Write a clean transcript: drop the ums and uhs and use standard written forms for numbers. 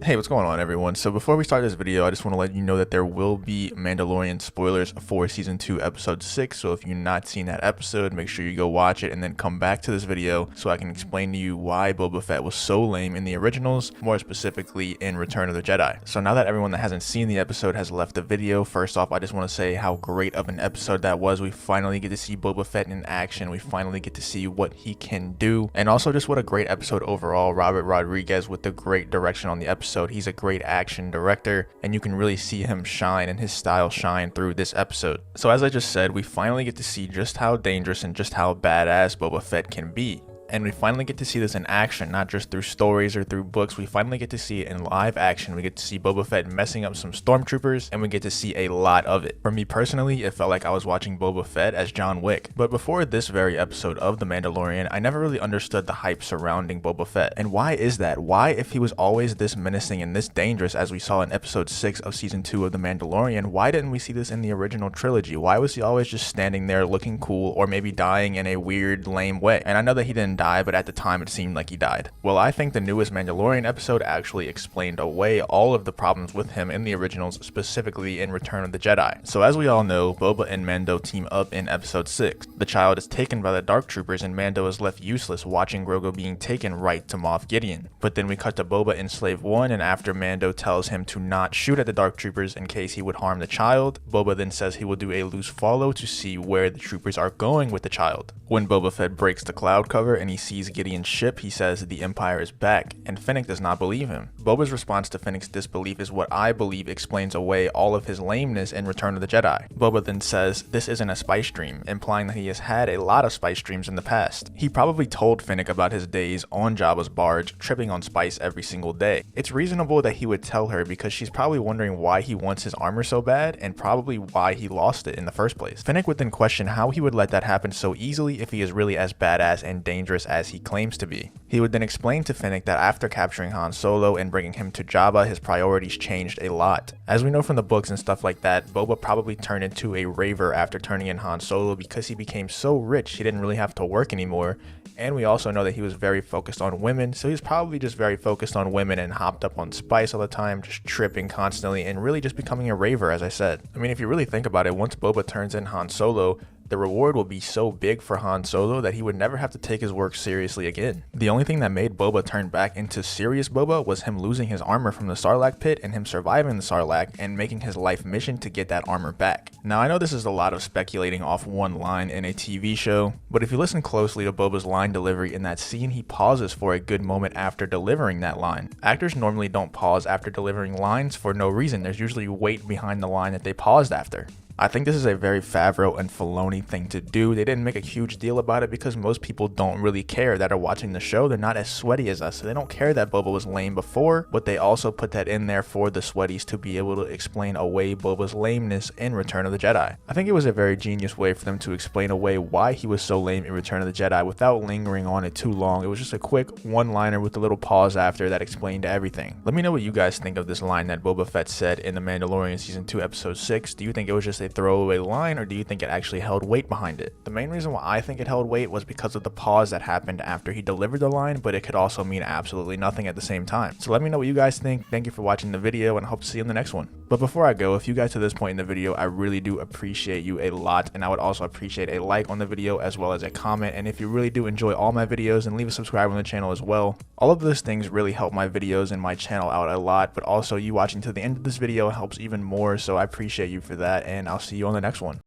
Hey, what's going on, everyone? So before we start this video, I just want to let you know that there will be Mandalorian spoilers for Season 2, Episode 6. So if you've not seen that episode, make sure you go watch it and then come back to this video so I can explain to you why Boba Fett was so lame in the originals, more specifically in Return of the Jedi. So now that everyone that hasn't seen the episode has left the video, first off, I just want to say how great of an episode that was. We finally get to see Boba Fett in action. We finally get to see what he can do. And also just what a great episode overall. Robert Rodriguez with the great direction on the episode. He's a great action director, and you can really see him shine and his style shine through this episode. So as I just said, we finally get to see just how dangerous and just how badass Boba Fett can be. And we finally get to see this in action, not just through stories or through books. We finally get to see it in live action. We get to see Boba Fett messing up some stormtroopers, and we get to see a lot of it. For me personally, it felt like I was watching Boba Fett as John Wick. But before this very episode of The Mandalorian, I never really understood the hype surrounding Boba Fett. And why is that? Why, if he was always this menacing and this dangerous as we saw in episode 6 of season 2 of The Mandalorian, why didn't we see this in the original trilogy? Why was he always just standing there looking cool, or maybe dying in a weird, lame way? And I know that he didn't die, but at the time it seemed like he died. Well, I think the newest Mandalorian episode actually explained away all of the problems with him in the originals, specifically in Return of the Jedi. So as we all know, Boba and Mando team up in episode 6. The child is taken by the Dark Troopers and Mando is left useless watching Grogu being taken right to Moff Gideon. But then we cut to Boba in Slave 1, and after Mando tells him to not shoot at the Dark Troopers in case he would harm the child, Boba then says he will do a loose follow to see where the troopers are going with the child. When Boba Fett breaks the cloud cover and he sees Gideon's ship, he says the Empire is back, and Fennec does not believe him. Boba's response to Fennec's disbelief is what I believe explains away all of his lameness in Return of the Jedi. Boba then says this isn't a spice dream, implying that he has had a lot of spice dreams in the past. He probably told Fennec about his days on Jabba's barge, tripping on spice every single day. It's reasonable that he would tell her because she's probably wondering why he wants his armor so bad, and probably why he lost it in the first place. Fennec would then question how he would let that happen so easily if he is really as badass and dangerous as he claims to be. He would then explain to Fennec that after capturing Han Solo and bringing him to Jabba, his priorities changed a lot. As we know from the books and stuff like that, Boba probably turned into a raver after turning in Han Solo because he became so rich he didn't really have to work anymore. And we also know that he was very focused on women, so he's probably just very focused on women and hopped up on spice all the time, just tripping constantly and really just becoming a raver, as I said. I mean, if you really think about it, once Boba turns in Han Solo, the reward will be so big for Han Solo that he would never have to take his work seriously again. The only thing that made Boba turn back into serious Boba was him losing his armor from the Sarlacc pit and him surviving the Sarlacc and making his life mission to get that armor back. Now, I know this is a lot of speculating off one line in a TV show, but if you listen closely to Boba's line delivery in that scene, he pauses for a good moment after delivering that line. Actors normally don't pause after delivering lines for no reason. There's usually weight behind the line that they paused after. I think this is a very Favreau and Filoni thing to do. They didn't make a huge deal about it because most people don't really care that are watching the show. They're not as sweaty as us, so they don't care that Boba was lame before, but they also put that in there for the sweaties to be able to explain away Boba's lameness in Return of the Jedi. I think it was a very genius way for them to explain away why he was so lame in Return of the Jedi without lingering on it too long. It was just a quick one-liner with a little pause after that explained everything. Let me know what you guys think of this line that Boba Fett said in The Mandalorian Season 2 Episode 6. Do you think it was just a throwaway line, or do you think it actually held weight behind it? The main reason why I think it held weight was because of the pause that happened after he delivered the line, but it could also mean absolutely nothing at the same time. So let me know what you guys think. Thank you for watching the video, and I hope to see you in the next one. But before I go, if you guys to this point in the video, I really do appreciate you a lot, and I would also appreciate a like on the video as well as a comment. And if you really do enjoy all my videos, then leave a subscribe on the channel as well. All of those things really help my videos and my channel out a lot, but also you watching to the end of this video helps even more, so I appreciate you for that, and I'll see you on the next one.